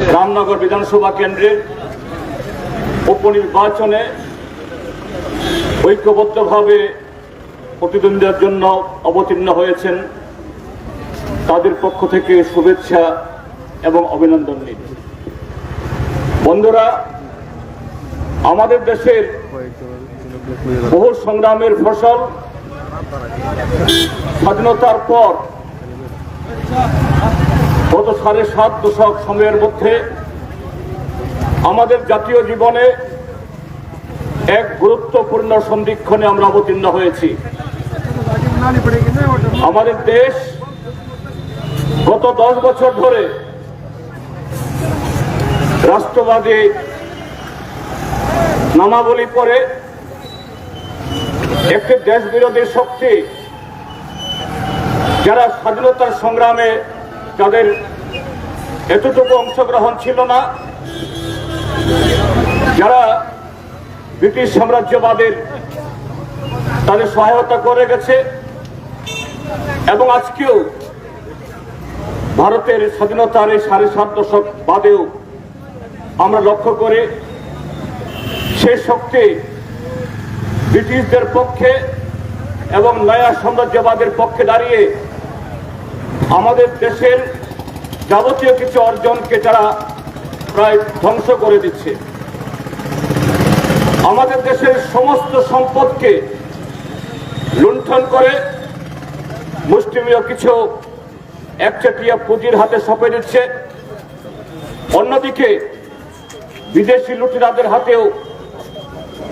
রামনগর বিধানসভা কেন্দ্রের উপনির্বাচনে ঐক্যবদ্ধভাবে প্রতিদ্বন্দ্বিতার জন্য অবতীর্ণ হয়েছেন তাদের পক্ষ থেকে শুভেচ্ছা এবং অভিনন্দন নিন। বন্ধুরা, আমাদের দেশের বহু সংগ্রামের ফসল স্বাধীনতার পর গত ৭.৫ দশক সময়ের মধ্যে আমাদের জাতীয় জীবনে এক গুরুত্বপূর্ণ সন্ধিক্ষণে আমরা অবতীর্ণ হয়েছি। আমাদের দেশ গত 10 বছর ধরে রাষ্ট্রবাদী নামাবলী পরে একটি দেশ বিরোধী শক্তি, যারা স্বাধীনতার সংগ্রামে যাদের এতটুকু অংশগ্রহণ ছিল না, যারা ব্রিটিশ সাম্রাজ্যবাদের তাদের সহায়তা করে গেছে এবং আজকেও ভারতের স্বাধীনতার এই ৭.৫ দশক বাদেও আমরা লক্ষ্য করে সেই শক্তি ব্রিটিশদের পক্ষে এবং নয়া সাম্রাজ্যবাদের পক্ষে দাঁড়িয়ে আমাদের দেশের যাবতীয় কিছু অর্জনকে তারা প্রায় ধ্বংস করে দিচ্ছে। আমাদের দেশের সমস্ত সম্পদকে লুণ্ঠন করে মুষ্টিমেয় কিছু একচেটিয়া পুঁজির হাতে সঁপে দিচ্ছে। অন্যদিকে বিদেশি লুটেরাদের হাতেও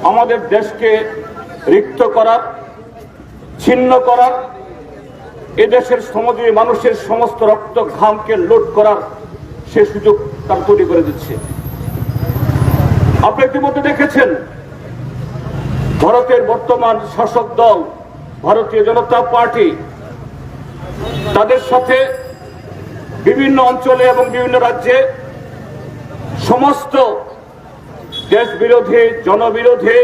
আমাদের দেশকে রিক্ত করার, ছিন্ন করার, এদেশের সমাজের মানুষের সমস্ত রক্ত ঘামকে লুট করার সে সুযোগ তার তৈরি করে দিচ্ছে। আপনি ইতিমধ্যে দেখেছেন ভারতের বর্তমান শাসক দল ভারতীয় জনতা পার্টি তাদের সাথে বিভিন্ন অঞ্চলে এবং বিভিন্ন রাজ্যে সমস্ত দেশ বিরোধী, জনবিরোধী,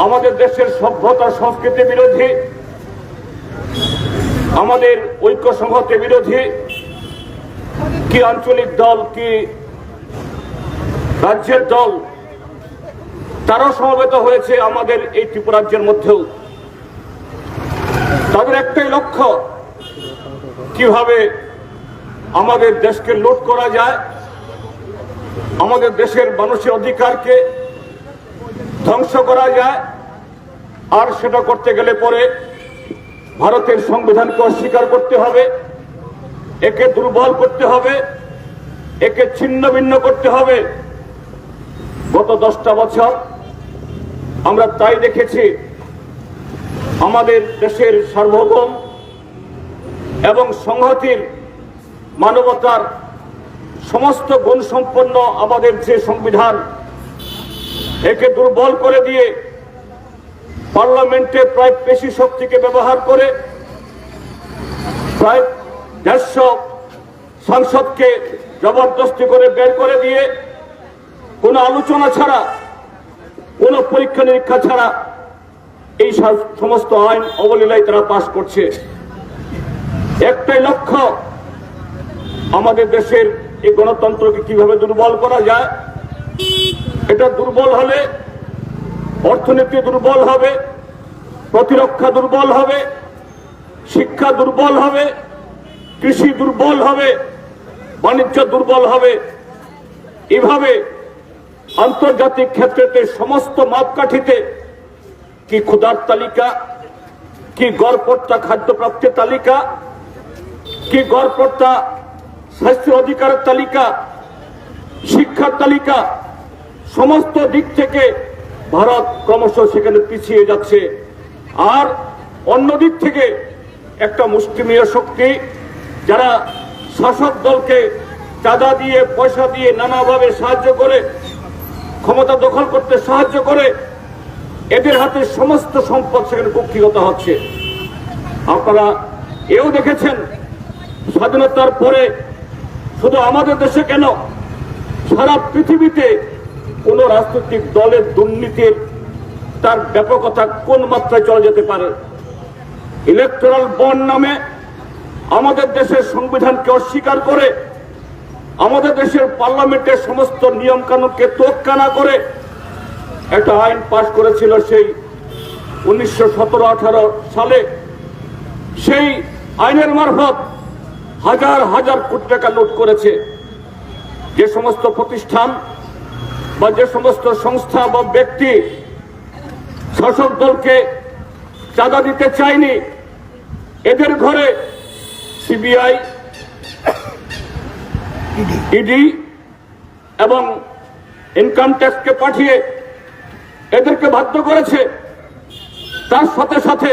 আমাদের দেশের সভ্যতা সংস্কৃতি বিরোধী, আমাদের ঐক্য সংহতি বিরোধী কি আঞ্চলিক দল, কি রাজ্যের দল, তারাও সমবেত হয়েছে আমাদের এই ত্রিপুরাজ্যের মধ্যেও। তাদের একটাই লক্ষ্য, কিভাবে আমাদের দেশকে লুট করা যায়, আমাদের দেশের মানুষের অধিকারকে ধ্বংস করা যায়। আর সেটা করতে গেলে পরে ভারতের সংবিধানকে অস্বীকার করতে হবে, একে দুর্বল করতে হবে, একে ছিন্ন ভিন্ন করতে হবে। গত 10টা বছর আমরা তাই দেখেছি। আমাদের দেশের সার্বভৌম এবং সংহতির, মানবতার সমস্ত গুণ সম্পন্ন আমাদের যে সংবিধান, একে দুর্বল করে দিয়ে পার্লামেন্টে প্রায় পেশি শক্তিকে ব্যবহার করে প্রায় 150 সাংসদকে জবরদস্তি করে বের করে দিয়ে কোনো আলোচনা ছাড়া, কোনো পরীক্ষা নিরীক্ষা ছাড়া এই সমস্ত আইন অবলীলায় তারা পাশ করছে। একটাই লক্ষ্য, আমাদের দেশের এই গণতন্ত্রকে কিভাবে দুর্বল করা যায়। এটা দুর্বল হলে অর্থনীতি দুর্বল হবে, প্রতিরক্ষা দুর্বল হবে, শিক্ষা দুর্বল হবে, কৃষি দুর্বল হবে, বাণিজ্য দুর্বল হবে। এভাবে আন্তর্জাতিক ক্ষেত্রে সমস্ত মাপকাঠিতে, কি ক্ষুধার তালিকা, কি গড়পড়তা খাদ্যপ্রাপ্তির তালিকা, কি গড়পড়তা স্বাস্থ্য অধিকারের তালিকা, শিক্ষার তালিকা, সমস্ত দিক থেকে ভারত ক্রমশ সেখানে পিছিয়ে যাচ্ছে। আর অন্য দিক থেকে একটা মুষ্টিমেয় শক্তি, যারা শাসক দলকে চাঁদা দিয়ে, পয়সা দিয়ে নানাভাবে সাহায্য করে, ক্ষমতা দখল করতে সাহায্য করে, এদের হাতে সমস্ত সম্পদ সেখানে কুক্ষিগত হচ্ছে। আপনারা এও দেখেছেন স্বাধীনতার পরে শুধু আমাদের দেশে কেন, সারা পৃথিবীতে কোন রাজনৈতিক দলের দুর্নীতির তার ব্যাপকতা কোন মাত্রায় চলে যেতে পারে। ইলেকটোরাল বন্ড নামে আমাদের দেশের সংবিধানকে অস্বীকার করে আমাদের দেশের পার্লামেন্টের সমস্ত নিয়ম কানুনকে তোয়াক্কা না করে একটা আইন পাশ করেছিল সেই 1917-18 সালে। সেই আইনের মারফত হাজার হাজার কোটি টাকা লুট করেছে। যে সমস্ত প্রতিষ্ঠান বা যে সমস্ত সংস্থা বা ব্যক্তি শাসক দলকে চাঁদা দিতে চায়নি, এদের ঘরে সিবিআই, ইডি এবং ইনকাম ট্যাক্সকে পাঠিয়ে এদেরকে বাধ্য করেছে। তার সাথে সাথে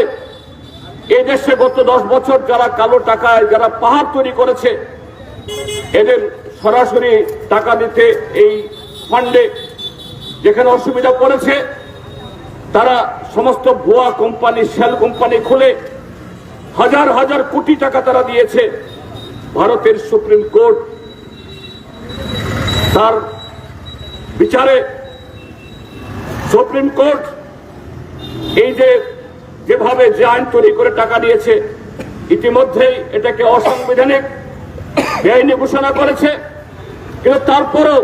এই দেশে গত 10 বছর যারা কালো টাকায় যারা পাহাড় তৈরি করেছে, এদের সরাসরি টাকা দিতে এই ফান্ডে যেখানে অসুবিধা পড়েছে, তারা সমস্ত ভুয়া কোম্পানি, শেল কোম্পানি খুলে হাজার হাজার কোটি টাকা তারা দিয়েছে। ভারতের সুপ্রিম কোর্ট তার বিচারে সুপ্রিম কোর্ট এই যেভাবে যে আইন তৈরি করে টাকা দিয়েছে, ইতিমধ্যেই এটাকে অসাংবিধানিক বেআইনি ঘোষণা করেছে। কিন্তু তারপরেও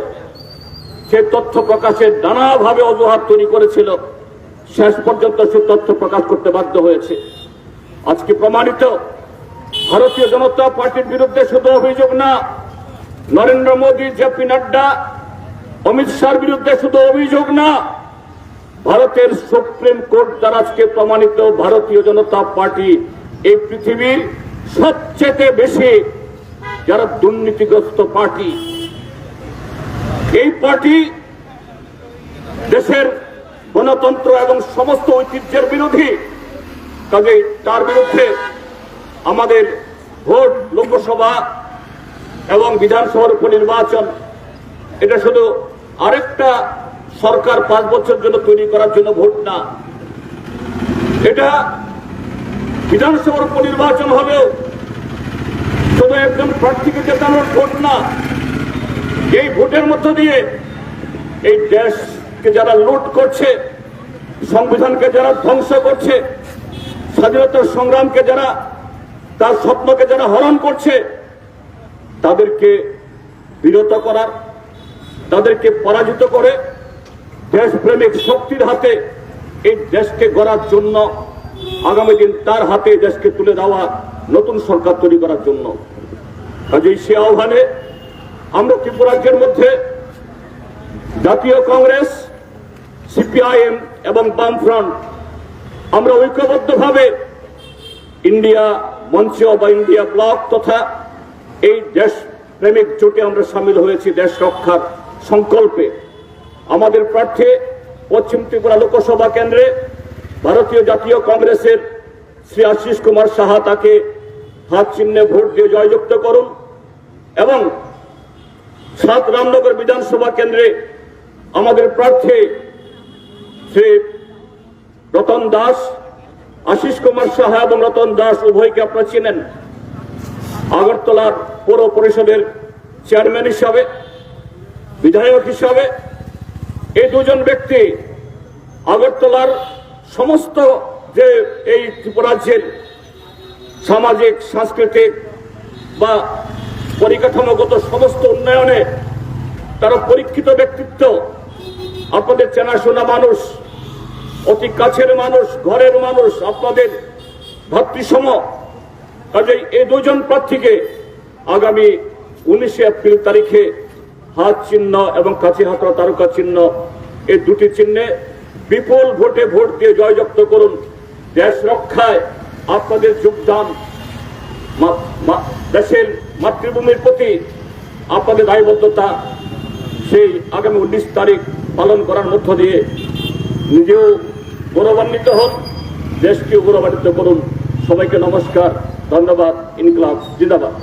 সে তথ্য প্রকাশের নানাভাবে অজুহাত তৈরি করেছিল, শেষ পর্যন্ত সে তথ্য প্রকাশ করতে বাধ্য হয়েছে। আজকে প্রমাণিত, ভারতীয় জনতা পার্টির বিরুদ্ধে শুধু অভিযোগ না, নরেন্দ্র মোদী, জেপি নাড্ডা, অমিত শাহর বিরুদ্ধে শুধু অভিযোগ না, ভারতের সুপ্রিম কোর্ট দ্বারা আজকে প্রমাণিত ভারতীয় জনতা পার্টি এই পৃথিবীর সবচেয়ে বেশি যারা দুর্নীতিগ্রস্ত পার্টি। এই পার্টি দেশের গণতন্ত্র এবং সমস্ত ঐতিহ্যের বিরোধী। কাজেই তার বিরুদ্ধে আমাদের ভোট, লোকসভা এবং বিধানসভার উপনির্বাচন, এটা শুধু আরেকটা সরকার 5 বছর জন্য তৈরি করার জন্য ভোট না, এটা বিধানসভার উপনির্বাচন হলেও শুধু একজন প্রার্থীকে জেতানোর ভোট না। এই ভোটের মধ্য দিয়ে এই দেশকে যারা লুট করছে, সংবিধানকে যারা ধ্বংস করছে, স্বাধীনতার সংগ্রামকে যারা, তার স্বপ্নকে যারা হরণ করছে, তাদেরকে বিরত করার, তাদেরকে পরাজিত করে দেশপ্রেমিক শক্তির হাতে এই দেশকে গড়ার জন্য, আগামী দিন তার হাতে দেশকে তুলে দেওয়া, নতুন সরকার তৈরি করার জন্য। কাজেই সে আহ্বানে আমরা ত্রিপুরা রাজ্যের মধ্যে জাতীয় কংগ্রেস, সিপিআইএম এবং বামফ্রন্ট আমরা ঐক্যবদ্ধভাবে ইন্ডিয়া মঞ্চ বা ইন্ডিয়া ব্লক তথা এই দেশ প্রেমিক জোটে আমরা সামিল হয়েছি দেশ রক্ষার সংকল্পে। আমাদের প্রার্থী পশ্চিম ত্রিপুরা লোকসভা কেন্দ্রে ভারতীয় জাতীয় কংগ্রেসের শ্রী আশিস কুমার সাহা, তাকে হাত চিহ্নে ভোট দিয়ে জয়যুক্ত করুন এবং 7 রামনগর বিধানসভা কেন্দ্রে আমাদের প্রার্থী শ্রী রতন দাস, আশিস কুমার সাহা এবং রতন দাস উভয়কে আপনারা চিনেন, আগরতলার পৌর পরিষদের চেয়ারম্যান হিসাবে, বিধায়ক হিসাবে। এই দুজন ব্যক্তি আগরতলার সমস্ত যে এই ত্রিপুরাজ্যের সামাজিক, সাংস্কৃতিক বা পরিকাঠামোগত সমস্ত উন্নয়নে তারা পরীক্ষিত ব্যক্তিত্ব, আপনাদের চেনাশোনা মানুষ, অতি কাছের মানুষ, ঘরের মানুষ, আপনাদের ভাতৃসম। কাজেই এই দুজন প্রার্থীকে আগামী 19 এপ্রিল তারিখে হাত চিহ্ন এবং কাছে হাতড়া তারকা চিহ্ন, এই দুটি চিহ্নে বিপুল ভোটে ভোট দিয়ে জয়যুক্ত করুন। দেশ রক্ষায় আপনাদের যোগদান, দেশের মাতৃভূমির প্রতি আপনাদের দায়বদ্ধতা, সেই আগামী 19 তারিখ পালন করার মধ্য দিয়ে নিজেও গৌরবান্বিত হন, দেশকেও গৌরবান্বিত করুন। সবাইকে নমস্কার, ধন্যবাদ। ইনকলাব জিন্দাবাদ।